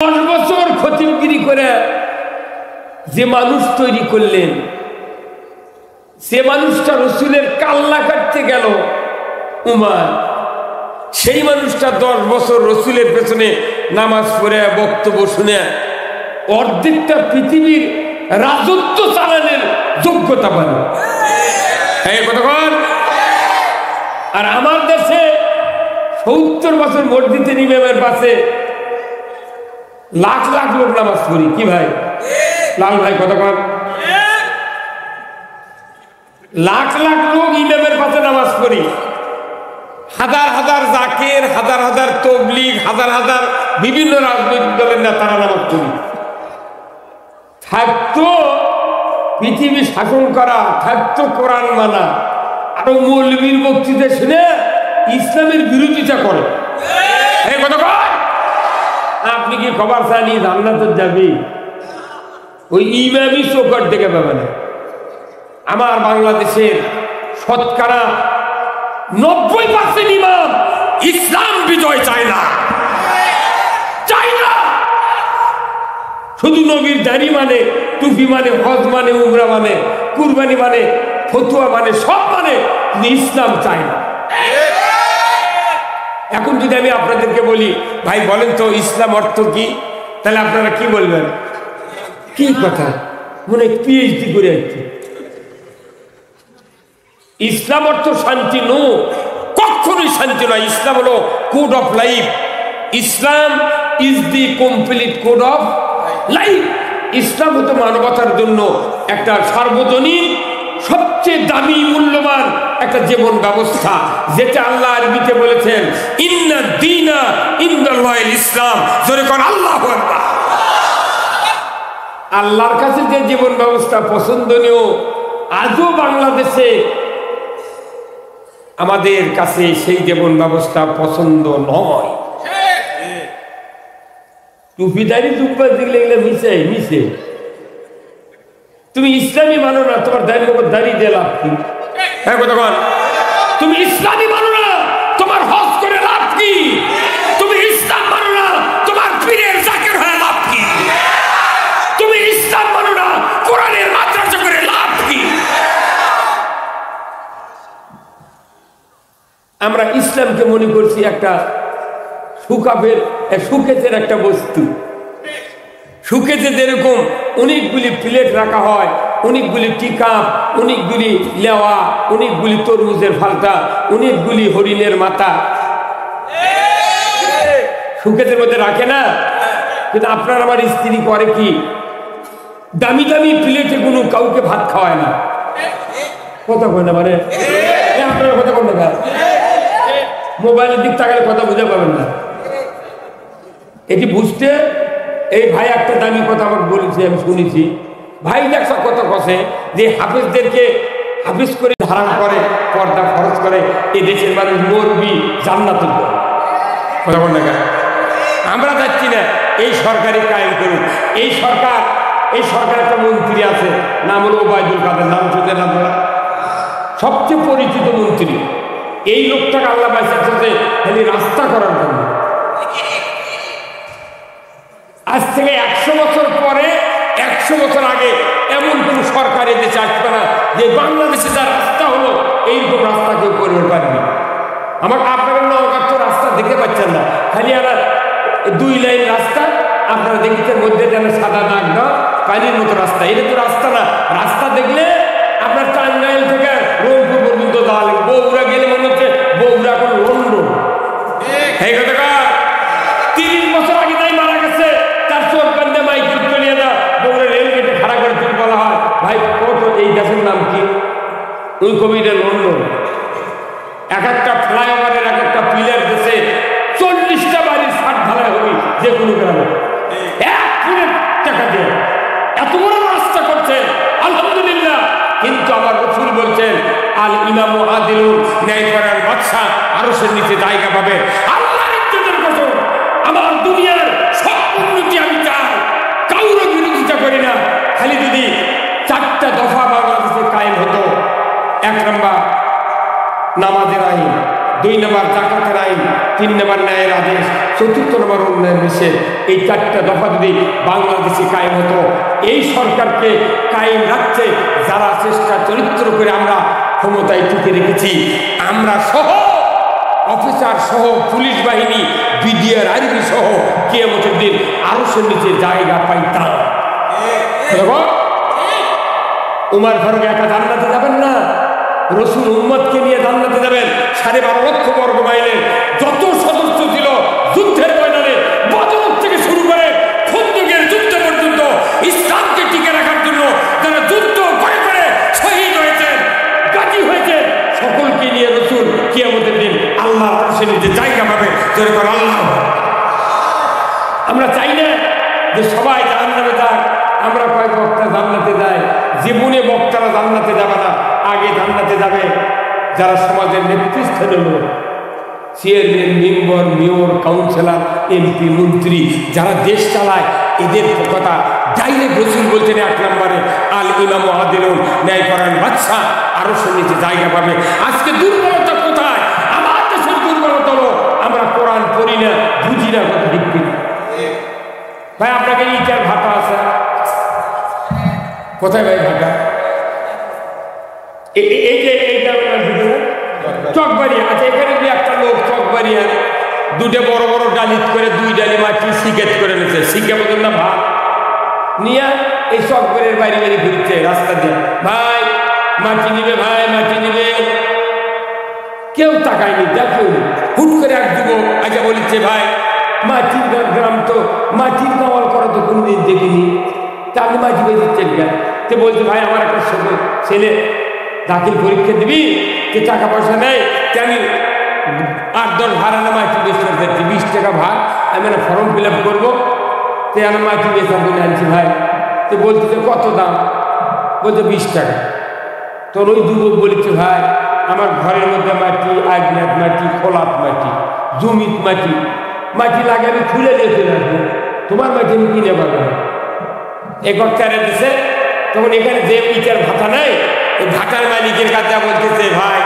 10 বছর খতিবগিরি করে যে মানুষ তৈরি করলেন, সে মানুষটা রসুলের কাল্লা কাটতে গেল উমার, সেই মানুষটা 10 বছর রসুলের পেছনে নামাজ পড়ে বক্তব্য শুনে অর্ধেকটা পৃথিবীর রাজত্ব চালানোর যোগ্যতা পান। কতক্ষণ? আর আমার দেশে 70 বছর মসজিদে ইমামের পাশে লাখ লাখ লোক নামাজ পড়ি। কি ভাই লাল ভাই কতক্ষণ? লাখ লাখ লোক ইমামের পাশে নামাজ পড়ি, হাজার হাজার জাকির, হাজার হাজার তবলিগ, হাজার হাজার বিভিন্ন রাজনৈতিক দলের নেতারা নামাজ পড়ি। থাকতো পৃথিবী শাসন করা, থাকতো কোরআন মানা, আরো মৌলবীর বক্তৃতা শুনে ইসলামের বিরোধিতা করে। আপনি কি খবর জানি জান্নাতে যাবি? ওই ইমামই চোখের দেখে পাবে না। আমার বাংলাদেশের শতকরা 90% ইমাম ইসলাম বিজয় চায় না, চায় না। শুধু নবীর দাড়ি মানে, টুপি মানে, হজ মানে, উমরা মানে, কুরবানি মানে, ফতুয়া মানে, সব মানে, ইসলাম চায় না। এখন যদি আমি আপনাদেরকে বলি, ভাই বলেন তো ইসলাম অর্থ কি, তাহলে আপনারা কি বলবেন? কি কথা, মনে পিএইচডি করে আসছে। ইসলাম অর্থ শান্তি নো, কখনোই শান্তি নয়। ইসলাম হলো code of life. Islam is the complete code of life. ইসলাম হতো মানবতার জন্য একটা সার্বজনীন সবচেয়ে দামি মূল্যবান একটা জীবন ব্যবস্থা, যেটা আল্লাহ আরবিতে বলেছেন ইন্না দীনা ইনদাল্লাহিল ইসলাম। জোরে কোন আল্লাহু আকবার। আল্লাহর কাছে যে জীবন ব্যবস্থা পছন্দনীয়, আজও বাংলাদেশে আমাদের কাছে সেই জীবন ব্যবস্থা পছন্দ নয়। টুপিদারি টুপা দেখলে মিশে মিশে। তুমি ইসলামী মানো না, তোমার দাড়ি দিয়ে লাভ কি? তুমি ইসলামী মানো না, তোমার হজ করে লাভ কি? তুমি ইসলাম মানো না, তোমার পীরের জাকির হয়ে লাভ কি? তুমি ইসলাম মানো না, কোরআনের মাদ্রাসা করে লাভ কি? আমরা ইসলামকে মনে করছি একটা সুকেজের একটা বস্তু। সুকেজে যেরকম অনেকগুলি প্লেট রাখা হয়, অনেকগুলি টিকা, অনেকগুলি লেওয়া, অনেকগুলি তরমুজের ফালতা, অনেকগুলি হরিণের মাথা সুকেজের মধ্যে রাখে না। কিন্তু আপনার আমার স্ত্রী করে কি, দামি দামি প্লেটে কোনো কাউকে ভাত খাওয়ায় না। কথা কয় না, মানে আপনার কথা বলবে না, মোবাইলের দিক তাকালে কথা বুঝে পাবেন না। এটি বুঝতে এই ভাই একটা দামি কথা আমাকে বলেছে, আমি শুনেছি। ভাই একটা কথা কষে যে হাফেজদেরকে হাফেজ করে ধারণ করে, পর্দা খরচ করে, এই দেশের মানুষ মরবি জান্নাত। কথা বল না, আমরা যাচ্ছি না। এই সরকারি কায়েম করুন। এই সরকার একটা মন্ত্রী আছে, নাম হলো ওবায়দুল কাদের, নাম শুনলেন আপনারা? সবচেয়ে পরিচিত মন্ত্রী। এই লোকটাকে আল্লাহ বাইসাতে খালি রাস্তা করার জন্য। আজ থেকে 100 বছর পরে, 100 বছর আগে এমন কোন সরকার এদেশে আসবে না যে বাংলাদেশে যা রাস্তা হলো এইরকম রাস্তা কেউ করবে পারবে। আমার আপনারা নওগাঁ তো রাস্তা দেখতে পাচ্ছেন না, খালি আর 2 লাইন রাস্তা আপনারা দেখতে, মধ্যে যেন সাদা দাগ দাও, পানির মতো রাস্তা। এটা তো রাস্তা না। রাস্তা দেখলে আপনার টাঙ্গাইল থেকে রংপুর পর্যন্ত যাওয়া লাগবে। বগুড়া গেলে মনে হচ্ছে বগুড়া এখন লন্ডন। এই কথা 30 বছর আগে তাই মারা গেছে, তার চোখ বান্ধে মাইকে চলিয়ে না, বগুড়া রেলগেটে খাড়া করে চলে বলা হয়, ভাই কত এই দেশের নাম কি? ওই কবিটা লন্ডন। এক একটা ফ্লাইওভারের এক একটা পিলার দেশে 40টা বাড়ির ছাদ ঢালাই হবে যে কোনো গ্রামে, 1 কোটি টাকা দিয়ে এত বড় রাস্তা করছেন, আলহামদুলিল্লাহ। কিন্তু আমার রাসূল বলছেন আল ইমামু আদিলুন, ন্যায়পরায়ণ বাদশা আরশের নিচে জায়গা পাবে। আল্লাহর ইজ্জতের কসম, আমার দুনিয়ার সব উন্নতি আমি চাই, কাউর বিরোধিতা করি না। খালি যদি 4টা দফা বাংলাদেশে কায়েম হতো। 1 নম্বর নামাজের আইন, 2 নম্বর জাকাতের আইন, 3 নম্বর ন্যায়ের আদেশ, 4th নম্বর উন্নয়ন নিষেধ। এই 4টা দফা যদি বাংলাদেশে কায়েম হতো, এই সরকারকে কায়েম রাখতে যারা চেষ্টা চরিত্র করে আমরা ক্ষমতায় টিকে রেখেছি, আমরা সহ অফিসার সহ পুলিশ বাহিনী, বিডিআর আর্মি সহ কিয়ামতের দিন আরশের নিচে জায়গা পাইতাম। উমর ফারুক একা জান্নাতে যাবেন না, রসুল উম্মতকে নিয়ে জান্নাতে যাবেন। 12.5 লক্ষ বর্গ মাইলের যত সদস্য ছিল যুদ্ধের ময়দানে, বদর থেকে শুরু করে খন্দকের যুদ্ধ পর্যন্ত ইসলামকে টিকে রাখার জন্য যারা যুদ্ধ করে করে শহীদ হয়েছেন, গাজী হয়েছেন, সকলকে নিয়ে রসুল কিয়ামতের দিন আল্লাহ আরশের নিচে জায়গা পাবে। জোরে করে আল্লাহ। আমরা চাই না যে সবাই জান্নাতে যাক। আমরা কয়েক বক্তা জান্নাতে যায়, জীবনে বক্তারা জান্নাতে যাবে না, আগে জান্নাতে যাবে যারা সমাজের নেতৃস্থানীয় লোক, chairman, member, mayor, councillor, MP, মন্ত্রী, যারা দেশ চালায়, এদের কথা ডাইরেক্ট রসুল বলছেন 1 নম্বরে আল ইমাম আদিলুন, ন্যায়পরায়ণ বাদশা আরশের নিচে জায়গা পাবে। আজকে দুর্বলতা কোথায়? আমার দেশের দুর্বলতা হলো আমরা কোরআন পড়ি না, বুঝি না, কথা ঠিক কিনা? ভাই আপনাকে ইটার ভাতা আছে কোথায়? ভাই ভাতা এই যে এইটা চকবাড়িয়া আছে, এখানে যে একটা লোক চকবাড়িয়া 2টে বড় বড় ডালিত করে 2 ডালি মাটি সিকেট করে নিচ্ছে, শিখে বলেন না ভাত নিয়ে এই চকবাড়ির বাইরে বাইরে ঘুরছে রাস্তা দিয়ে, ভাই মাটি নিবে, ভাই মাটি নিবে। কেউ তাকায়নি, দেখুন হুট করে এক যুবক আগে বলেছে, ভাই মাটির গ্রাম তো, মাটির কামাল করা তো কোনদিন দেখিনি, তা আপনি মাটি বেঁধেছেন কেন? তে বলছে, ভাই আমার একটা ছেলে দাখিল পরীক্ষা দিবি, যে টাকা পয়সা নেই, আমি 8-10 ভাড়া মাটি বেশ করে যাচ্ছি, 20 টাকা ভাগ, আমি একটা ফর্ম ফিল আপ করবো, তে আমার মাটি বেশ বলে আনছি ভাই। তো বলছে যে কত দাম? বলছে 20 টাকা। তোর ওই যুবক বলেছে, ভাই আমার ঘরের মধ্যে মাটি, আজনাত মাটি, খোলাত মাটি, জমিত মাটি, মাটি লাগে আমি খুলে দিয়ে চলে আসবো, তোমার মাটি আমি কিনে পাবো না। একবার তেরে দিছে, তখন এখানে যে ইটার ভাতা নেই, ওই ভাটার মালিকের কাছে বলতেছে, ভাই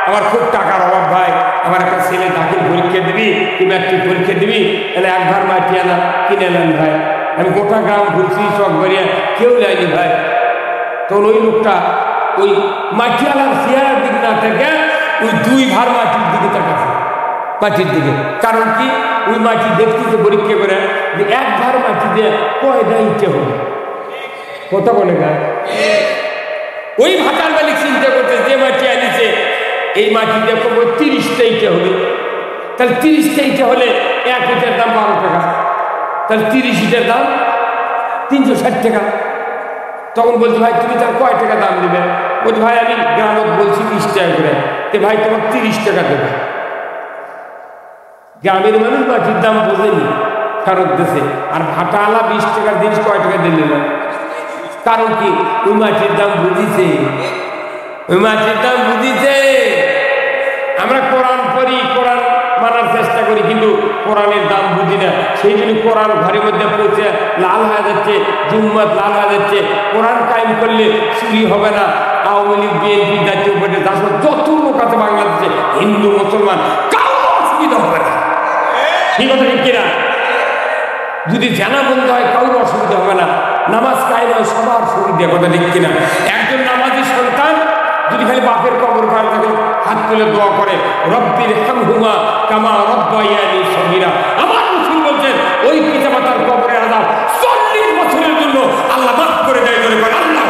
আমার খুব টাকার অভাব, ভাই আমার একটা ছেলে দাখিল পরীক্ষা দিবি, কি ম্যাট্রিক পরীক্ষা দিবি, তাহলে 1 ভার মাটি আনা কিনে নেন ভাই। আমি গোটা গ্রাম ঘুরছি, সব বাড়িয়া, কেউ নেয়নি ভাই। তখন ওই লোকটা ওই মাটিওয়ালার চেয়ারের দিকে না থেকে ওই 2 ভার মাটির দিকে তাকাছে, মাটির দিকে। কারণ কি? ওই মাটি দেখতেছে পরীক্ষা করে যে 1 ভার মাটি দিয়ে কয়টা ইটে হবে, কথা বলে গায়ে। ওই ভাটার মালিক চিন্তা করতে, যে মাটি আনিছে এই মাটি দেখো 30টা ইটে হবে, তাহলে 30টা ইটে হলে 1 ইটের দাম 12 টাকা, তাহলে 30 ইটের দাম 360 টাকা। তখন বলছে, ভাই তুমি তার কয় টাকা দাম দেবে? বলছে, ভাই আমি গ্রামত বলছি 20 টাকা করে, তো ভাই তোমার 30 টাকা দেবে। গ্রামের মানুষ মাটির দাম বোঝেনি ফেরত দেশে, আর ভাটাওয়ালা 20 টাকার জিনিস কয় টাকা দিলে না? কারণ কি? ওই মাটির দাম বুঝিছে, ওই মাটির দাম বুঝিছে। আমরা কোরআন পড়ি, কোরআন মানার চেষ্টা করি, কিন্তু কোরআনের দাম বুঝি না। সেই জন্য কোরআন ঘরের মধ্যে পৌঁছে লাল হয়ে যাচ্ছে, জুম্মাত লাল হয়ে যাচ্ছে। কোরআন কায়েম করলে চুরি হবে না। আওয়ামী লীগ, বিএনপি, জাতীয় পার্টি, যত লোক আছে বাংলাদেশে, হিন্দু মুসলমান, কারো অসুবিধা হবে না। ঠিক কথা ঠিক কিনা? যদি জানা বন্ধ হয় কারোর অসুবিধা হবে না। নামাজ কায়েম হয় সবার সুবিধা, কথা ঠিক কিনা? একজন নামাজি সন্তান যদি খালি বাপের কবর পার থাকে, হাত তুলে দোয়া করে, রব্বির হামহুমা কামা রব্বায়ানি সগীরা। আমার রাসূল বলছেন, ওই পিতামাতার কবরের আযাব 40 বছরের জন্য আল্লাহ মাফ করে দেয়। বলে আল্লাহ।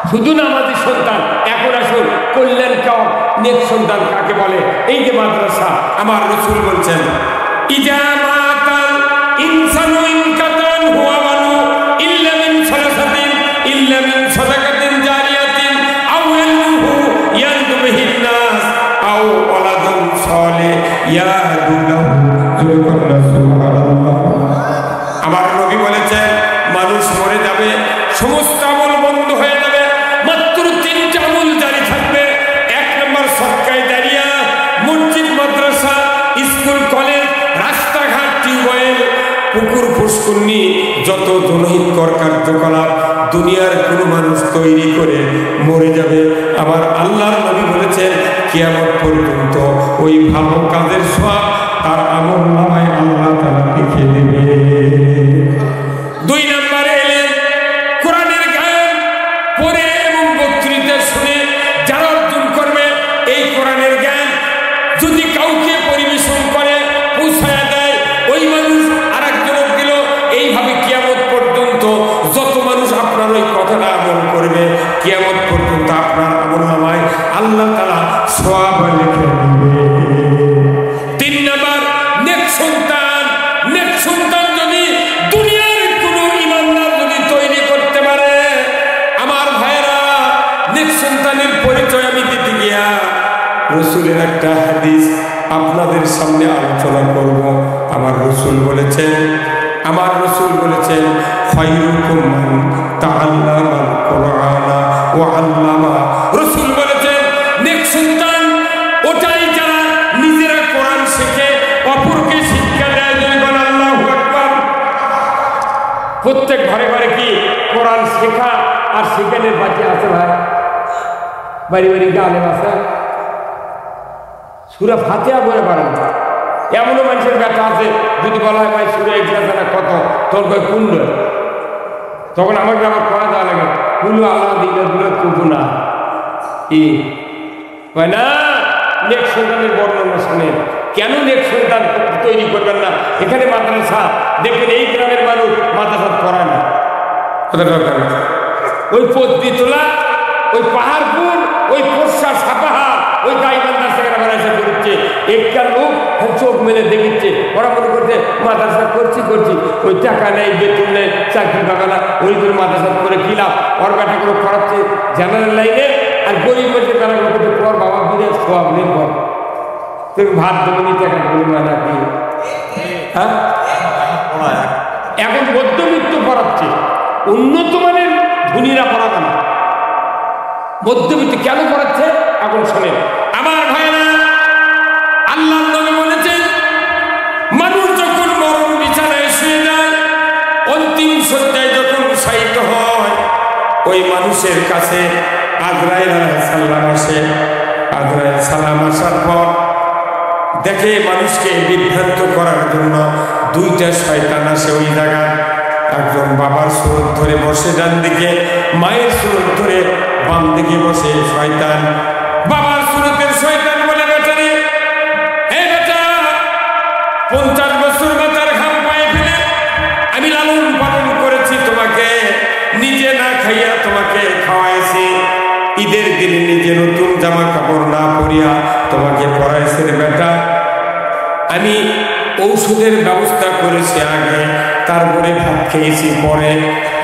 শুধু নামাজি সন্তান। এখন আসুন কল্যাণ কাওয়া নেক সন্তান কাকে বলে? এই যে মাদ্রাসা, আমার রাসূল বলছেন, ইজা মাতাল ইনসানু ইনকাতান হুয়া মানু ইল্লা মিন সালাসাতিন ইল্লা মিন সাদাকাতিন জারিয়াতিন আও ইলমুহু ইয়ানদু বিহিন নাস আও ওয়ালাদুন সালিহ ইয়াদু লাহু। সুবহানাল্লাহ। আমার নবী বলেছেন, মানুষ মরে যাবে, সমস্ত আমল বন্ধ হয়ে যাবে, মাত্র 3টা আমল জারি থাকবে। 1 নম্বর সদকায়ে জারিয়া, মসজিদ, মাদ্রাসা, স্কুল, কলেজ, রাস্তাঘাট, টিউবওয়েল, পুকুর, পুষ্করণী, যত জনহিতকর কার্যকলাপ। দুনিয়ার কোনো মানুষ তৈরি করে মরে যাবে। আমার আল্লাহর নবী বলেছেন কিয়ামত পর্যন্ত ওই ভালো কাজের সওয়াব তার আমলনামায় আল্লাহ তাআলা লিখে দেবে। 2 নম্বরে এলেন কোরআনের জ্ঞান পড়ে এবং বক্তৃতা শুনে যারা অর্জন করবে এই কোরআনের জ্ঞান যদি কাউকে পরিবেশন করে পৌঁছায় দেয় ওই মানুষ আরেকজনকে দিল, এইভাবে কিয়ামত পর্যন্ত যত মানুষ আপনার ওই কথাটা আমল করবে কিয়ামত পর্যন্ত আপনার আমলনামায় আল্লাহ তাআলা সওয়াব লিখে দেবে। 3 নম্বর নেক সন্তান। নেক সন্তান যদি দুনিয়ার কোনো ইমানদার যদি তৈরি করতে পারে, আমার ভাইরা নেক সন্তানের পরিচয় আমি দিতে গিয়া রাসূলের একটা হাদিস আপনাদের সামনে আলোচনা করব। আমার রাসূল বলেছেন খায়রুকুম মান তাআল্লামাল কুরআনা ওয়া আল্লামা। রাসূল বলেছেন নেক সন্তান ওটাই যারা নিজেরা কোরআন শিখে অপরকে শিক্ষা দেয়। যদি বলেন আল্লাহু আকবার। প্রত্যেক ঘরে ঘরে কি কোরআন শেখা আর শিখানোর বাকি আছে ভাই? বাড়ি বাড়ি আলেম আছে, সূরা ফাতিহা বলে পারেন না। এমনও মানুষের ব্যাটা আছে যদি বলা হয় ভাই সূরা ইখলাস কত, তোর কয় কুণ্ড, তখন আমাকে আবার পড়া দেওয়া লাগে কুল আল্লাহ দিলে কুকু না কি কয় না। নেক সন্তানের বর্ণনা শুনেন, কেন নেক সন্তান তৈরি করবেন না? এখানে মাদ্রাসা দেখবেন এই গ্রামের মানুষ মাদ্রাসা পড়ায় না, ওই পদ্মীতলা, ওই পাহাড়পুর, ওই পোষা সাপাহা, ওই গাইবান্ধার সেখানে মাদ্রাসা করছে। একটা লোক চোখ মেলে দেখছে, ওরা মনে করছে মাদ্রাসা করছি ওই টাকা নেই, বেতন নেই, চাকরি পাবে না, ওই জন্য মাদ্রাসা করে কি লাভ? ওর বেটাগুলো পড়াচ্ছে জেনারেল লাইনে, আর গরিব মানুষের বেটাগুলো করছে পর বাবা বিদেশ সব নেই পর তুমি ভাত দেবে নি টাকা বলি মানে কি? হ্যাঁ, এখন মধ্যবিত্ত পড়াচ্ছে, উন্নত মানের ধনীরা পড়াবে না, মধ্যবিত্ত কেন পড়াচ্ছে এখন শোনেন। আমার ভাইরা আল্লাহর নবী বলেছেন মানুষ যখন মরণ বিছানায় শুয়ে যায়, অন্তিম শয্যায় যখন শায়িত হয়, ওই মানুষের কাছে আজরাইল আলাইহিস সালাম আসে। আজরাইল সালাম আসার পর দেখে মানুষকে বিভ্রান্ত করার জন্য 2টা শয়তান আসে ওই জায়গায়। একজন বাবার সুরত ধরে বসে ডান দিকে, মায়ের সুরত ধরে বাম দিকে বসে শয়তান। বাবার সুরতের শয়তান বলে বেটা রে, এই বেটা 50 বছর মাথার ঘাম পায়ে ফেলে আমি লালন পালন করেছি তোমাকে, নিজে না খাইয়া তোমাকে খাওয়াইছি, ঈদের দিনে নিজে নতুন জামা কাপড় না পরিয়া তোমাকে পরাইছি রে বেটা। আমি ঔষধের ব্যবস্থা করেছি আগে, তারপরে ভাত খেয়েছি পরে।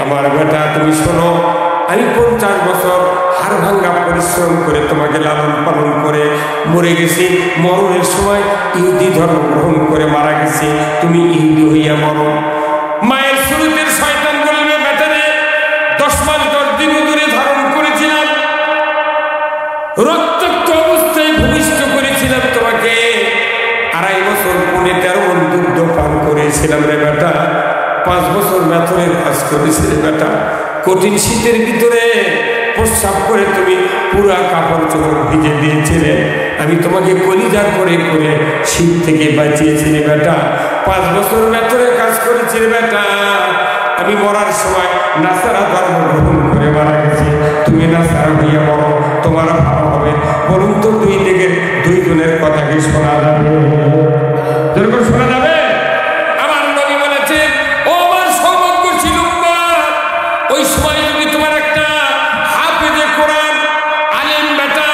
আমার বেটা তুমি শোনো, আমি 50 বছর হাড় ভাঙ্গা পরিশ্রম করে তোমাকে লালন পালন করে মরে গেছি, মরণের সময় ইহুদি ধর্ম গ্রহণ করে মারা গেছি, তুমি ইহুদি হইয়া মরো। মায়ের সুরতের শয়তান বলবে বেটা রে 10 মাস 10 দিন ধরে ধারণ করেছিলাম, রক্তাক্ত অবস্থায় ভূমিষ্ঠ করেছিলাম তোমাকে, 2.5 বছর 13 মণ দুগ্ধ পান করেছিলাম রে বেটা, 5 বছর মেথনের কাজ করেছি রে বেটা, কঠিন শীতের ভিতরে প্রস্রাব করে তুমি পুরা কাপড় চোপড় ভিজে দিয়েছিলে, আমি তোমাকে কলিজা করে করে শীত থেকে বাঁচিয়েছি রে বেটা, 5 বছর মেথনের কাজ করেছি রে বেটা, আমি মরার সময় নাসারা ধর্ম গ্রহণ করে মারা গেছি, তুমি নাসারা হইয়া মরো, তোমার ভালো হবে। বলুন তো 2 থেকে 2 জনের কথা কি শোনা যাবে? যেরকম শোনা যাবে? আমার নবী বলেছে ও আমার সৌভাগ্যশীল উম্মত, ওই সময় যদি তোমার একটা হাফেজে কোরআন আলেম বেটা,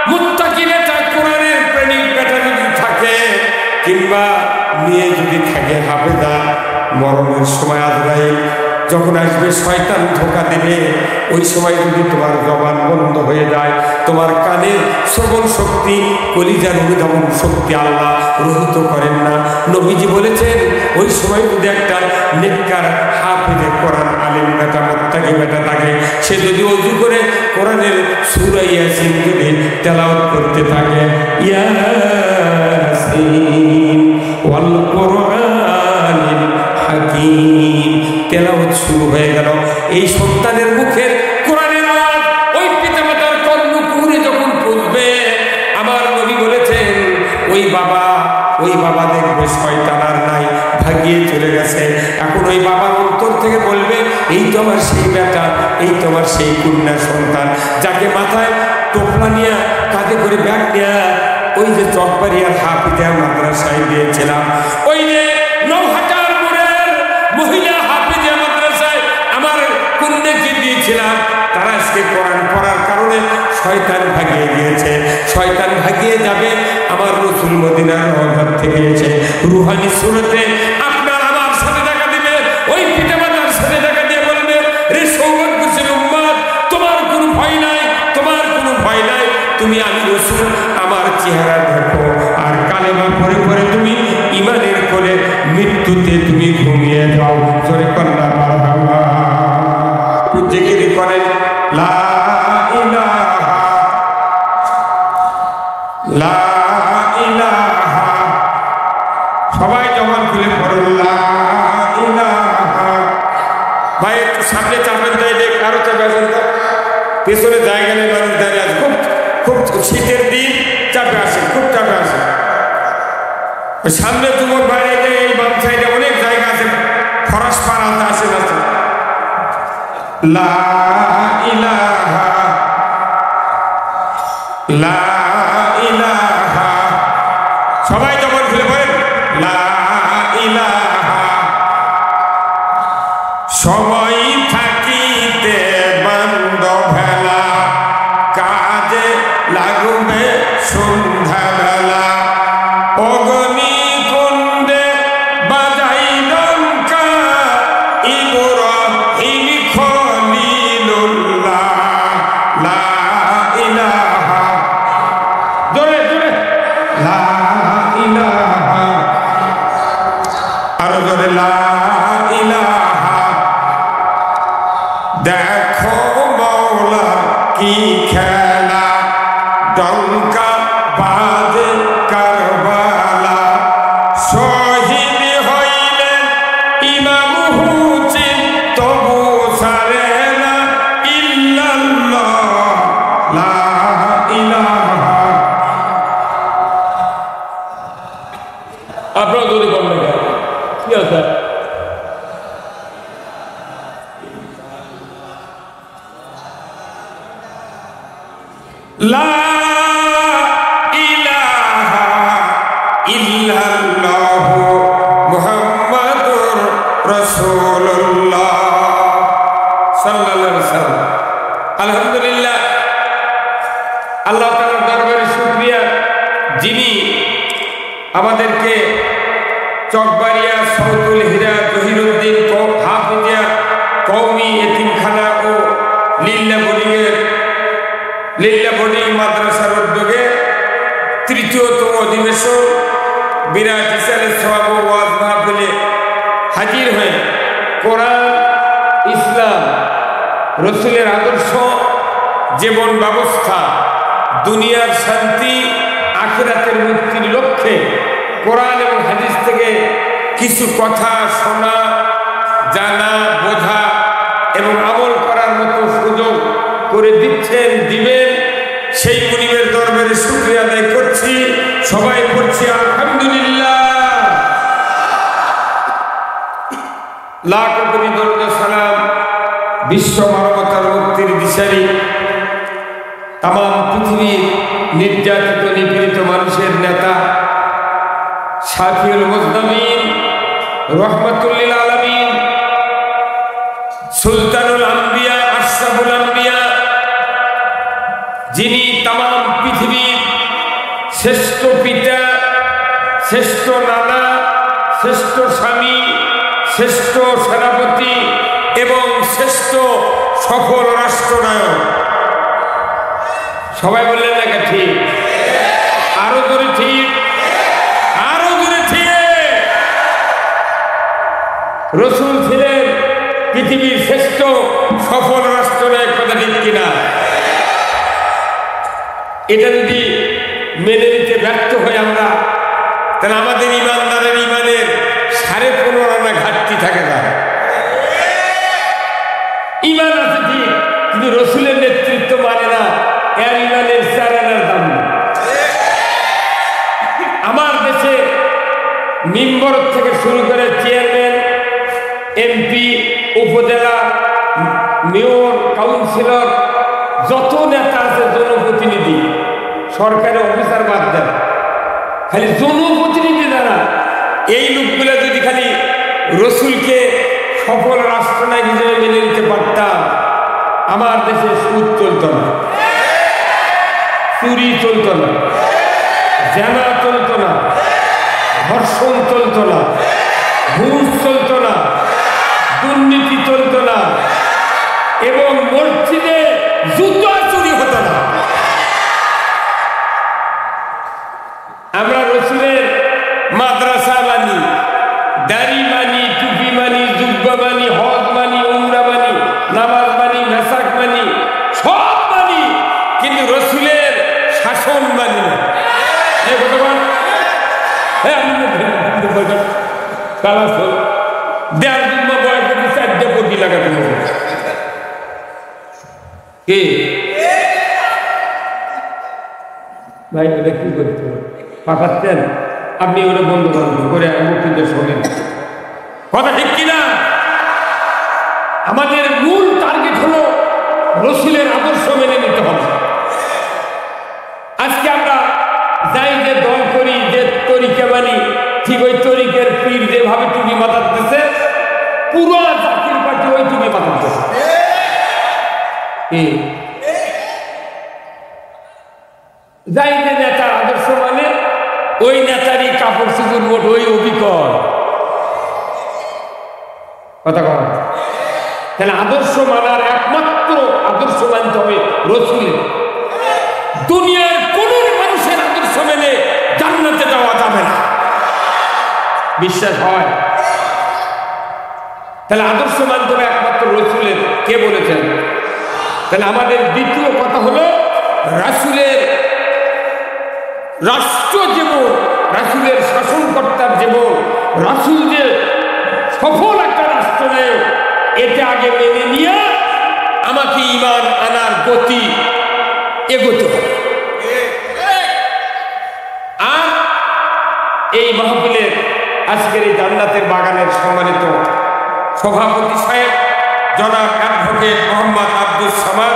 মুত্তাকি বেটা, কোরআনের প্রেমিক বেটা যদি থাকে, কিংবা মেয়ে যদি থাকে হাফেজা, মরণের সময় আজরাইল যখন আসবে শয়তান ধোঁকা দেবে, ওই সময় যদি তোমার জবান বন্ধ হয়ে যায়, তোমার কানের শ্রবণ শক্তি, কলিজার অনুধাবন শক্তি আল্লাহ রহিত করেন না। নবীজি বলেছেন ওই সময় যদি একটা নেককার হাফেজে কোরআন আলেম বেটা, মুত্তাকি বেটা থাকে, সে যদি ওযু করে কোরআনের সূরা ইয়াসিন যদি তেলাওয়াত করতে থাকে, ইয়াসিন ওয়াল কোরআনিল হাকীম, তেলাওয়াত শুরু হয়ে গেল, এই সন্তানের মুখের কোরআনের আওয়াজ ওই পিতামাতার কর্ণকুহরে যখন পৌঁছবে, আমার নবী বলেছেন ওই বাবা দেখবে শয়তান আর নাই, ভাগিয়ে চলে গেছে। এখন ওই বাবার অন্তর থেকে বলবে এই তো আমার সেই বেটা, এই তো আমার সেই কন্যা সন্তান, যাকে মাথায় টোপলা নিয়ে কাঁধে করে ব্যাগ নিয়ে ওই যে চকবাড়িয়ার হাফিজা মাদ্রাসায় দিয়েছিলাম, ওই যে নৌহাটার মোড়ের মহিলা হাফিজা মাদ্রাসায় আমার কন্যাকে দিয়েছিলাম, তারা আজকে কোরআন পড়ার কারণে শয়তান ভাগিয়ে গিয়েছে। শয়তান ভাগিয়ে যাবে। আমার রাসূল মদিনার রওজা থেকে এসে রুহানি সুরতে আপনার আমার সাথে দেখা দিবে, ওই পিতামাতার সাথে দেখা দিয়ে বলবে রে সৌভাগ্যশীল উম্মত, তোমার কোনো ভয় নাই, তোমার কোনো ভয় নাই, তুমি আমি রাসূল আমার চেহারা দেখো আর কালেমা পড়ে পড়ে তুমি ঈমানের কোলে মৃত্যুতে তুমি ঘুমিয়ে যাও। জোরে কন্যা মারহাবা। জিকির করেন লা ইলাহা লা ইলাহা, সবাই জবান খুলে পড়ুন লা ইলাহা। ভাই একটু সামনে চাপেন, তাই যে কারো চাপে আসেন তো, পেছনে জায়গা নেই, মানুষ দাঁড়িয়ে আছে, খুব শীতের দিন চাপে আসে, খুব চাপে আসে। সামনে যুবক বাইরে এই বাম সাইডে অনেক জায়গা আছে, ফরাস পাড়াতে আসেন আছে। লা ইলাহা লা ইলাহা, সবাই জবান খুলে বলেন লা ইলাহা। সময় থাকিতে বান্ধব ভেলা, কাজে লাগবে সন্ধ্যাবেলা, অগ্নি কুণ্ডে বাজাই ডঙ্কা, ইব্রাহিম খলিলুল্লাহ। লা ইলাহা, জোরে জোরে লা ইলাহা, আরো জোরে লা ইলাহা। দেখো মওলার কি খেলা, ডঙ্কা বাজে কারবালা, শহীদ হইলেন ইমাম হুসেন, তবু সারে না ইল্লাল্লাহ। লা ইলাহা। আপনারা যদি বলেন কি আছে লা ইলাহা ইল্লাল্লাহ মুহাম্মাদুর রাসূলুল্লাহ সাল্লাল্লাহু আলাইহি ওয়াসাল্লাম। আলহামদুলিল্লাহ, আল্লাহ তাআলার দরবারে শুকরিয়া, যিনি আমাদেরকে চকবাড়িয়া সৌদুল হীরা জহিরুদ্দিন হাফিজা কওমি এতিমখানা ও লিল্লা বোর্ডিং মাদ্রাসার উদ্যোগে তৃতীয়তম অধিবেশন বিরাট ইসালের সওয়াব ও ওয়াজ মাহফিলে হাজির হয়ে কোরআন, ইসলাম, রাসূলের আদর্শ, জীবন ব্যবস্থা, দুনিয়ার শান্তি, আখিরাতের মুক্তির লক্ষ্যে কোরআন এবং হাদিস থেকে কিছু কথা শোনা, জানা, বোঝা এবং আমল করার মতো সুযোগ করে দিবেন, সেই মুনিবের দরবারে শুকরিয়া আদায় করছি। সবাই পড়ছি আলহামদুলিল্লাহ। লাখ কোটি দরুদ সালাম বিশ্ব মানবতার মুক্তির দিশারি, তাম পৃথিবীর নির্যাতিত নিপীড়িত মানুষের নেতা, শাফিউল মুজদামিন, রহমাতুল লিল আলামিন, সুলতানুল আম্বিয়া, আশরাফুল আম্বিয়া, যিনি তাম পৃথিবীর শ্রেষ্ঠ পিতা, শ্রেষ্ঠ নানা, শ্রেষ্ঠ স্বামী, শ্রেষ্ঠ সেনাপতি এবং শ্রেষ্ঠ সফল রাষ্ট্রনায়ক। সবাই বললেন না ঠিক? আরো জোরে ঠিক, আরো জোরে ঠিক। রাসূল ছিলেন পৃথিবীর শ্রেষ্ঠ সফল রাষ্ট্রনায়ক, কথা ঠিক কিনা? এটা যদি মেনে নিতে ব্যর্থ হই আমরা, তাহলে আমাদের ইমানদারের ইমানের 15.5 আনা ঘাটতি থাকে না। শুরু করে চেয়ারম্যান, এমপি, উপজেলা, মেয়র, কাউন্সিলর, যত নেতা আছে, জনপ্রতিনিধি, সরকারি অফিসার বাদ দেন, খালি জনপ্রতিনিধি যারা, এই লোকগুলো যদি খালি রসুলকে সফল রাষ্ট্রনায়ক হিসেবে মেনে নিতে পারতাম, আমার দেশে সুদ চলত না, চুরি চলত না, জেনা চলত না, ধর্ষণ চলত না, ঘুষ চলত না, দুর্নীতি চলত না, এবং মসজিদে জুতা চুরি হতো না। আমরা রসুলের মাদ্রাসা মানি, দাড়ি মানি, টুপি মানি, জুব্বা মানি, হজ মানি, উমরা মানি, নামাজ মানি, মেসাক মানি, সব মানি, কিন্তু রসুলের শাসন মানি না। দেড় জুম্মা বয়স 4 কোটি লাগাতে হবে। কে ভাই ওটা কি করতে পাঠাচ্ছেন আপনি? ওটা বন্ধ করে মুক্তিদের শোনেন কথা, ঠিক কিনা? আমাদের মূল টার্গেট হলো রসুলের আদর্শ মেনে নিতে হবে। আজকে আমরা যাই যে দল করি, যে তরিকা মানি, ঠিক ওই তরিকের পীর যেভাবে টুপি মাথাতেছে, পুরো জাতির পার্টি ওই টুপি মাথাতেছে। যাই যে নেতার আদর্শ মানে ওই নেতারই কাপড় চুপুর মোট ওই অবিকল কথা কন। তাহলে আদর্শ মানার একমাত্র আদর্শ মানতে হবে রসুলের। দুনিয়ার কোন মানুষের আদর্শ মেনে জান্নাতে যাওয়া যাবে না, বিশ্বাস হয়? তাহলে আদর্শ মানতে হবে একমাত্র রসুলের। কে বলেছেন? তাহলে আমাদের দ্বিতীয় কথা হলো রাসূলের রাষ্ট্র জীবন, রাসূলের শাসনকর্তার জীবন, রাসূল যে সফল একটা রাষ্ট্রনায়ক, এটা আগে মেনে নিয়ে আমাকে ঈমান আনার গতি এগোতে হবে। আর এই মাহফিলের আজকের এই জান্নাতের বাগানের সম্মানিত সভাপতি সাহেব জনাব অ্যাডভোকেট মোহাম্মদ আব্দুস সামাদ,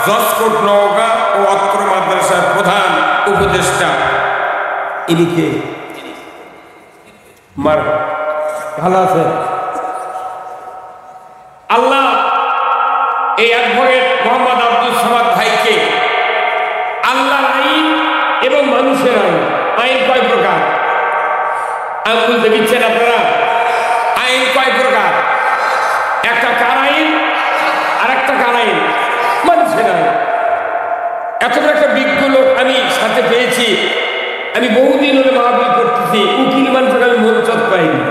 জজকোট নওগাঁ ও অত্র মাদ্রাসার প্রধান উপদেষ্টা, ইনিকে মার ভালো আছে। আল্লাহ এই অ্যাডভোকেট মোহাম্মদ আব্দুস সামাদ ভাইকে আল্লাহর আইন এবং মানুষের আইন, আইন কয় প্রকার আমি বলতে দিচ্ছেন আপনারা? আইন কয় প্রকার? একটা কার আইন আর একটা কার আইন? মানুষের আইন। এত একটা বিজ্ঞ লোক আমি সাথে পেয়েছি, আমি বহুদিন হলে মাহফিল করতেছি, উকিল মানুষকে আমি মনোচত পাইনি।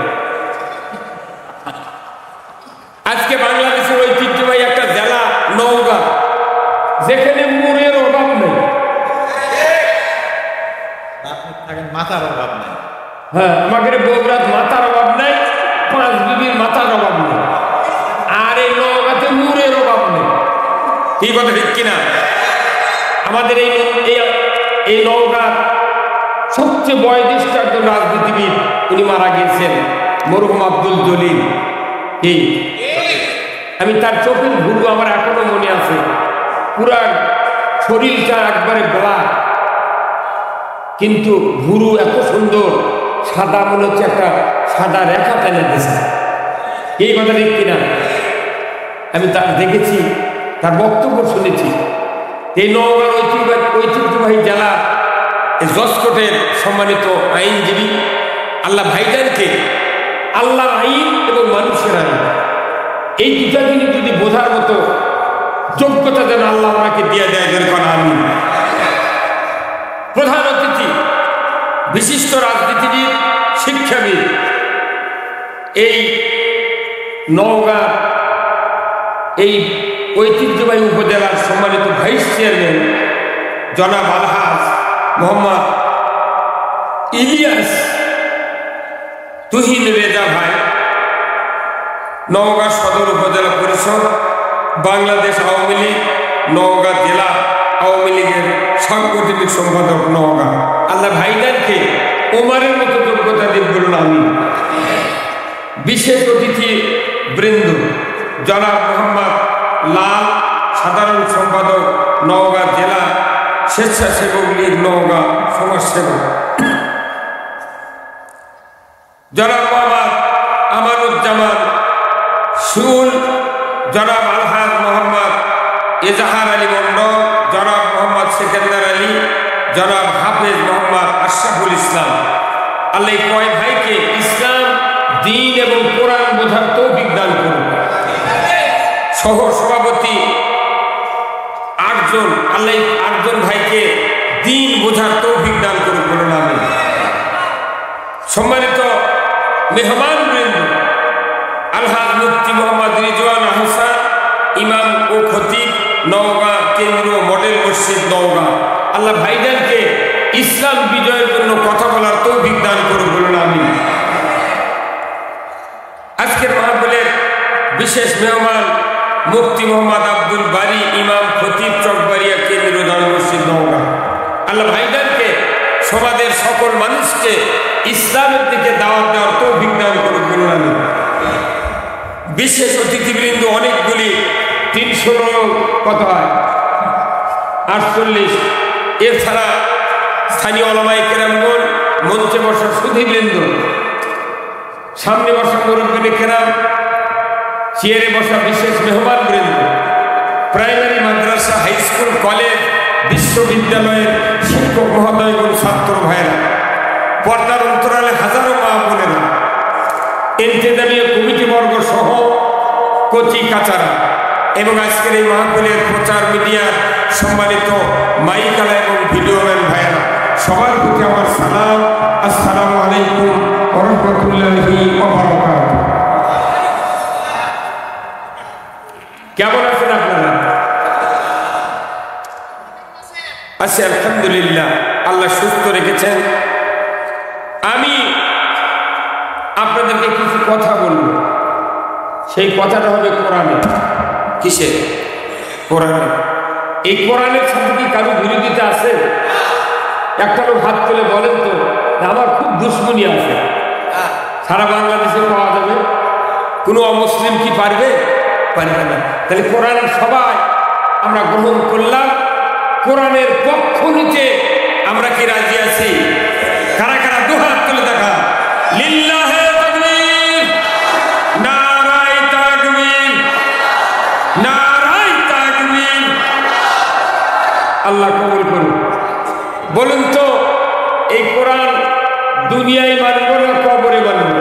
আজকে বাংলাদেশের ঐতিহ্যবাহী একটা জেলা নওগাঁ, যেখানে মোড়ের অভাব নেই, মাথার অভাব নেই। হ্যাঁ, আমাদের বগুড়ার মাথার অভাব নাই, পাঁচ বিবির মাথার অভাব নেই, আর এই নওগাঁতে মোড়ের অভাব নেই। কি কথা ঠিক কিনা? আমাদের এই নওগাঁর সবচেয়ে বয়োজ্যেষ্ঠ একজন রাজনীতিবিদ, উনি মারা গিয়েছেন, মরহুম আব্দুল জলিল। এই আমি তার চোখের ভুরু আমার এখনো মনে আছে, পুরা শরীরটা একবারে ব্ল্যাক, কিন্তু ভুরু এত সুন্দর সাদা, মনে হচ্ছে একটা সাদা রেখা টেনে দিয়েছে। এই কথা ঠিক কিনা? আমি তার দেখেছি, তার বক্তব্য শুনেছি। এই নওগাঁর ঐতিহ্যবাহী জেলা জজকোটের সম্মানিত আইনজীবী আল্লাহ ভাইজানকে আল্লাহর আইন এবং মানুষের আইন, এই দুটা জিনিস যদি বোঝার মতো যোগ্যতা যেন আল্লাহ আমাকে দিয়ে দেয়, যেরকম আমি। প্রধান অতিথি বিশিষ্ট রাজনীতিবিদ, শিক্ষাবিদ, এই নওগাঁ এই ঐতিহ্যবাহী উপজেলার সম্মানিত ভাইস চেয়ারম্যান জনাব আলহাজ মোহাম্মদ ইলিয়াস তুহিন রেজা ভাই, নওগাঁ সদর উপজেলা পরিষদ, বাংলাদেশ আওয়ামী লীগ, নওগাঁ জেলা আওয়ামী লীগের সাংগঠনিক সম্পাদক নওগাঁ। আল্লাহ ভাইজানকে ওমারের মতো যোগ্যতা দিন বলুন আমি। বিশেষ অতিথি বৃন্দ জনাব মোহাম্মদ লাল, সাধারণ সম্পাদক নওগাঁ জেলা স্বেচ্ছাসেবক লীগ নওগাঁ সমাজসেবক, জনাব মোহাম্মদ আমানুজ্জামান সুল, জনাব আলহাজ মোহাম্মদ এজাহার আলী মন্ডল, জনাব মোহাম্মদ সেকেন্দার আলী, জনাব হাফেজ মোহাম্মদ আশরাফুল ইসলাম। আল্লাহ কয় ভাইকে ইসলাম, দ্বীন এবং কোরআন বোঝার তৌফিক দান করুন। সহ সভাপতি 8 জন, আল্লাহ 8 জন ভাইকে দ্বীন বোঝার তৌফিক দান করুন বলুন আমিন। সম্মানিত মেহমান বৃন্দ, আলহাজ মুফতি মোহাম্মদ রিজওয়ান আহসান, ইমাম ও খতিব নওগাঁ কেন্দ্রীয় মডেল মসজিদ নওগাঁ, আল্লাহ ভাইজানকে ইসলাম বিজয়ের জন্য কথা বলার তৌফিক দান করুন বলুন আমিন। আজকের মাহফিলের বিশেষ মেহমান মুফতি মোহাম্মদ আব্দুল বারী, ইমাম খতিব চকবাড়িয়া কেন্দ্রীয় জামে মসজিদ নওগাঁ, আল্লাহ ভাইজানকে সমাজের সকল মানুষকে ইসলামের দিকে দাওয়াত দেওয়ার তৌফিক দান করুন বলুন আমিন। বিশেষ অতিথিবৃন্দ অনেকগুলি, 300 কত হয় 48, এছাড়া স্থানীয় ওলামায়ে কেরামগণ, মঞ্চে বসা সুধীবৃন্দ, সামনে বসা মুরব্বিনে কেরাম, চেয়ারে বসা বিশেষ মেহমান বৃন্দ, প্রাইমারি, মাদ্রাসা, হাই স্কুল, কলেজ, বিশ্ববিদ্যালয়ের শিক্ষক মহোদয়গণ, ছাত্র ভাইরা, পর্দার অন্তরালে হাজারো মা বোনেরা, ইন্তেজামিয়া কমিটি বর্গ সহ কচি কাচারা এবং আজকের এই মাহফিলের প্রচার মিডিয়ার সম্মানিত মাইকালা এবং ভিডিওম্যান ভাইয়েরা, সবার প্রতি আমার সালাম। আসসালামু আলাইকুম ওয়া রাহমাতুল্লাহি ওয়া বারাকাতুহু। কেমন আছেন আপনারা? আছি আলহামদুলিল্লাহ, আল্লাহ সুস্থ রেখেছেন। আমি আপনাদেরকে কিছু কথা বলব, সেই কথাটা হবে কোরআনে। কিসের? কোরআনে। এই কোরআনের সাথে কি কারো বিরোধিতা আছে? একটা লোক হাত তুলে বলেন তো, আমার খুব দুশ্মনী আছে। সারা বাংলাদেশে পাওয়া যাবে, কোনো অমুসলিম কি পারবে? পারবে না। তাহলে কোরআন সবাই আমরা গ্রহণ করলাম, কোরআনের পক্ষ নিতে আমরা কি রাজি আছি? কারা কারা দুহাত তুলে দেখা। লিল্লাহে তাকবীর, নারায়ে তাকবীর, নারায়ে তাকবীর। আল্লাহ কবুল করুন। বলুন তো, এই কোরআন দুনিয়ায় মানব না কবরে মানব?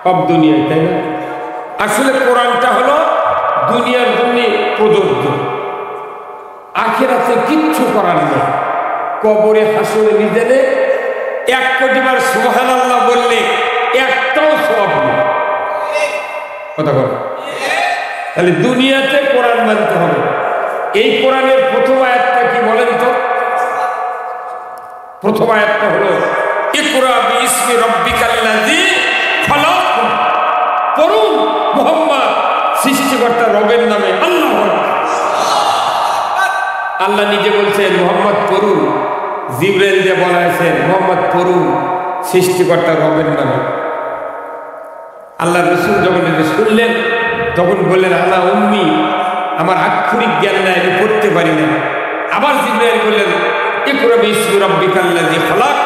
সব দুনিয়ায়, তাই না? আসলে কোরআনটা হলো দুনিয়ার জন্য প্রযোজ্য, আখিরাতে কিচ্ছু করার নেই। কবরে হাসরে মিজানে 1 কোটি বার সুবহানাল্লাহ বললে একটাও সওয়াব নেই। কথা বল। তাহলে দুনিয়াতে কোরআন মানতে হবে। এই কোরআনের প্রথম আয়াতটা কি বলেন তো? প্রথম আয়াতটা হলো ইকরা বিইসমি রাব্বিকাল্লাযী খালাক। পড়ুন মুহাম্মদ, সৃষ্টিকর্তা রবের নামে। আল্লাহু আকবার। আল্লাহ নিজে বলছেন মুহাম্মদ পড়ুন, জিবরাইল দিয়ে বলাইছেন মুহাম্মদ পড়ুন সৃষ্টিকর্তা রবের নামে। আল্লাহ রাসূল যখন এটা শুনলেন তখন বললেন আলা উম্মি, আমার আক্ষরিক জ্ঞান নাই, আমি পড়তে পারি না। আবার জিবরাইল বললেন ইকরা বিইসমি রাব্বিকাল্লাযী খালাক।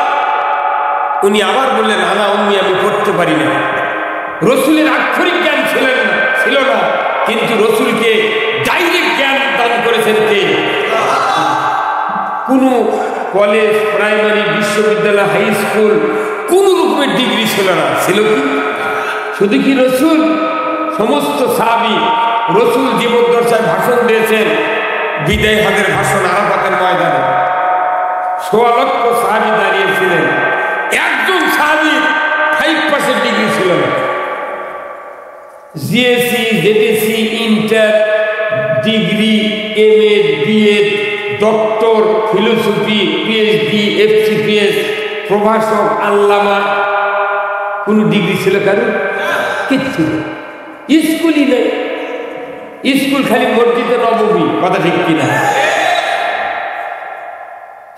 উনি আবার বললেন আলা উম্মি, আমি পড়তে পারি না। রসুলের আক্ষরিক জ্ঞান ছিল না, কিন্তু রসুলকে ডাইরেক্ট জ্ঞান দান করেছেন কে? কোন কলেজ, প্রাইমারি, বিশ্ববিদ্যালয়, হাই স্কুল কোন রকমের ডিগ্রি ছিল না। ছিল কি? শুধু কি রসুল? সমস্ত সাহাবী রসুল জীবদ্দশায় ভাষণ দিয়েছেন। বিদায় হজের ভাষণ আরাফাতের ময়দানে ১৬ লক্ষ সাহাবী দাঁড়িয়েছিলেন, একজন সাহাবীর 5% ডিগ্রি ছিল না। GSC, JDC, inter degree, MA, BEd, doctor, philosophy, PhD, FCPS, প্রভাষক, আল্লামা, কোন ডিগ্রি ছিল কারণ? কিচ্ছু নেই। স্কুলই নেই। স্কুল খালি মসজিদে নববী। কথা ঠিক কিনা?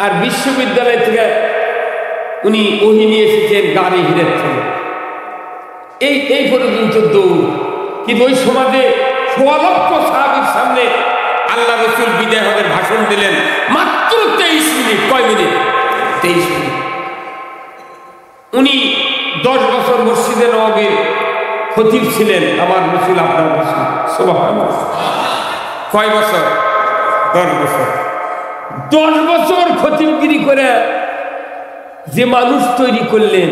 আর বিশ্ববিদ্যালয় থেকে উনি ওহি নিয়ে এসেছেন গাড়ি হিরের থেকে, এই পর্যন্ত দৌড়। কিন্তু ওই সমাজে ১৬ লক্ষ সাহাবীর সামনে আল্লাহ রসুল বিদায় হজের ভাষণ দিলেন মাত্র 23 মিনিট। কয় মিনিট? 23 মিনিট। উনি 10 বছর মসজিদে নববীর খতিব ছিলেন, আমার রসুল আপনার রসুল। সুবহানাল্লাহ। কয় বছর? 10 বছর। 10 বছর খতিবগিরি করে যে মানুষ তৈরি করলেন,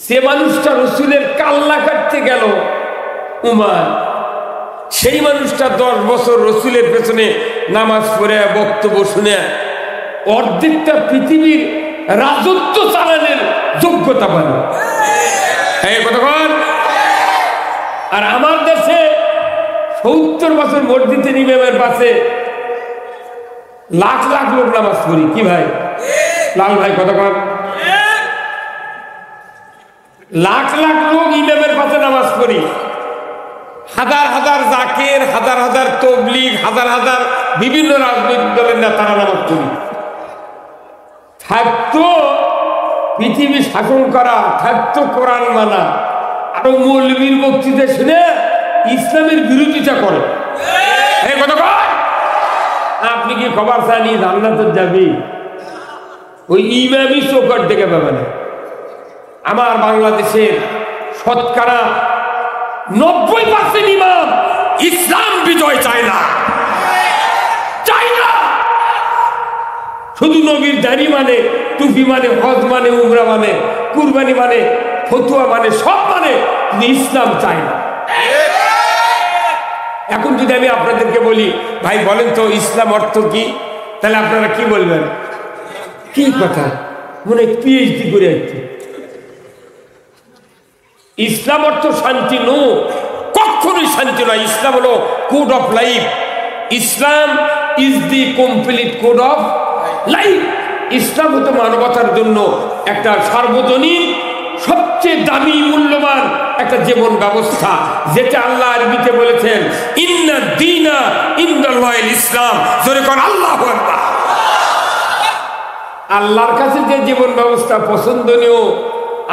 সে মানুষটা রসুলের কাল্লা কাটতে গেল উমার, সেই মানুষটা 10 বছর রসুলের পেছনে নামাজ পড়ে বক্তব্য শুনে অর্ধেকটা পৃথিবীর রাজত্ব চালানোর যোগ্যতা পান। কতক্ষণ? আর আমার দেশে 70 বছর মসজিদের ইমামের পাশে লাখ লাখ লোক নামাজ পড়ি। কি ভাই লাল ভাই কতক্ষণ? লাখ লাখ লোক ইমামের পাশে নামাজ পড়ি, হাজার হাজার জাকের, হাজার হাজার তবলিগ, হাজার হাজার বিভিন্ন রাজনৈতিক দলের নেতারা নামাজ পড়ি। থাকতো পৃথিবী শাসন করা, থাকতো কোরআন মানা, আরো মৌলবীর বক্তৃতা শুনে ইসলামের বিরোধিতা করে। আপনি কি খবর চানি জান্নাতে যাবি? ওই ইমামই চোখের দেখে পাবে না। আমার বাংলাদেশের শতকরা 90% ইমাম ইসলাম বিজয় চায় না, চায় না। শুধু নবীর দাড়ি মানে, টুপি মানে, হজ মানে, উমরা মানে, কুরবানি মানে, ফতুয়া মানে, সব মানে, ইসলাম চায় না। এখন যদি আমি আপনাদেরকে বলি ভাই বলেন তো ইসলাম অর্থ কি, তাহলে আপনারা কি বলবেন? কি কথা, মনে পিএইচডি করে যাচ্ছে। ইসলাম অর্থ শান্তি নো, কখনোই শান্তি নয়। ইসলাম হলো code of life. Islam is the complete code of life. ইসলাম হতো মানবতার জন্য একটা সার্বজনীন সবচেয়ে দামি মূল্যবান একটা জীবন ব্যবস্থা, যেটা আল্লাহ আরবিতে বলেছেন ইন্না দীনা ইনদাল্লাহিল ইসলাম। জোরে কোন আল্লাহু আকবার। আল্লাহর কাছে যে জীবন ব্যবস্থা পছন্দনীয়,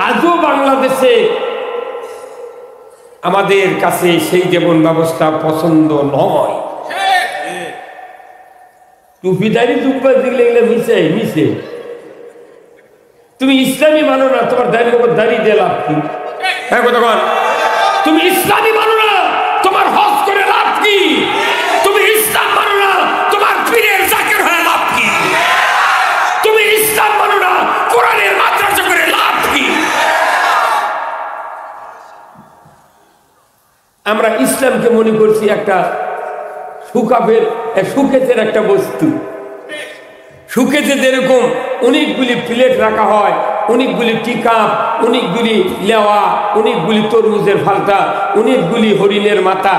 আজও বাংলাদেশে আমাদের কাছে সেই জীবন ব্যবস্থা পছন্দ নয়। টুপিদারি টুপা দেখলে এগুলো মিশে। তুমি ইসলামী মানো না, তোমার দাঁড়িয়ে দিয়ে লাভ কি? হ্যাঁ কতক্ষণ? তুমি ইসলামী মানো না, তোমার হজ করে লাভ কি? তুমি ইসলাম মানো না, তোমার পীরের জাকের হয়ে লাভ কি? তুমি ইসলাম মানো না, কোরআনের মাদ্রাসা করে লাভ কি? আমরা ইসলামকে মনে করছি একটা সুকেতের একটা বস্তু। সুকেতে যেরকম অনেকগুলি প্লেট রাখা হয়, অনেকগুলি টিকা, অনেকগুলি লেওয়া, অনেকগুলি তরমুজের ফালতা, অনেকগুলি হরিণের মাথা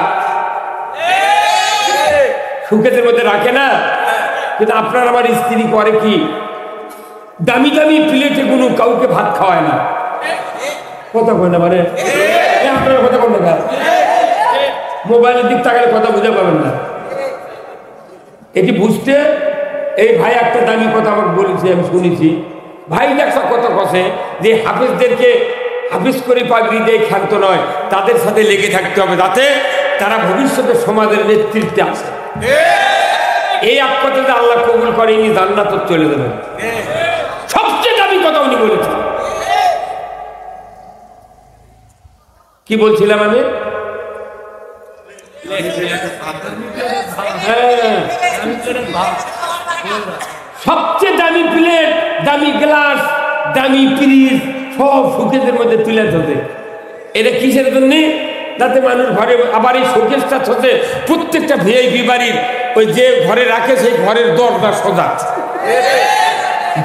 সুকেতের মধ্যে রাখে না। কিন্তু আপনার আমার স্ত্রী করে কি, দামি দামি প্লেটে কোনো কাউকে ভাত খাওয়ায় না। কথা কয় না, মানে আপনারা কথা বল না, মোবাইলের দিক তাকালে কথা বুঝে পাবেন না। এটি বুঝতে এই ভাই একটা দামি কথা আমাকে বলেছে, আমি শুনেছি। ভাই একটা কথা কষে যে হাফেজদেরকে হাফিজ করে পাগড়ি দিয়ে ক্ষান্ত নয়, তাদের সাথে লেগে থাকতে হবে যাতে তারা ভবিষ্যতে সমাজের নেতৃত্বে আসে। এই এক কথাতে আল্লাহ কবুল করে, ইনি জান্নাতে চলে যাবেন। সবচেয়ে দামি কথা উনি বলেছেন। কি বলছিলাম আমি? সবচেয়ে দামি প্লেট, দামি গ্লাস, দামি ফ্রিজ সব শোকেসের মধ্যে তুলে ধরে। এটা কিসের জন্য? যাতে মানুষ ঘরে, আবার এই শোকেসটা হচ্ছে প্রত্যেকটা ভিআইপি বাড়ির ওই যে ঘরে রাখে সেই ঘরের দরজা সোজা,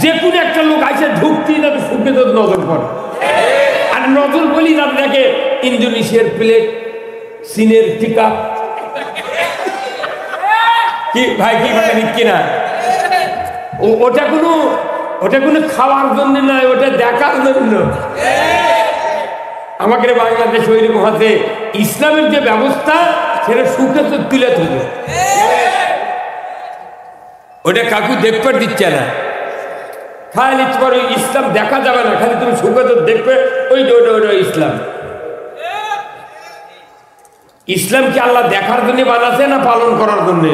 যে কোনো একটা লোক আসে ঢুকতেই না শোকেসের নজর পড়ে। আর নজর বলি না দেখে ইন্দোনেশিয়ার প্লেট, চীনের টিকা, কি ভাই কি কথা ঠিক কিনা? ওটা কোনো খাওয়ার জন্য নয়, ওটা দেখার জন্য। আমাদের বাংলাদেশ ওইরকম হাতে ইসলামের যে ব্যবস্থা সেটা সুখে তো তুলে ধরে, ওটা কাকু দেখতে দিচ্ছে না। খালি তোমার ওই ইসলাম দেখা যাবে না, খালি তুমি সুখে তো দেখবে ওইটা ওইটা ওইটা ইসলাম। ইসলাম কি আল্লাহ দেখার জন্য বানাচ্ছে না পালন করার জন্য?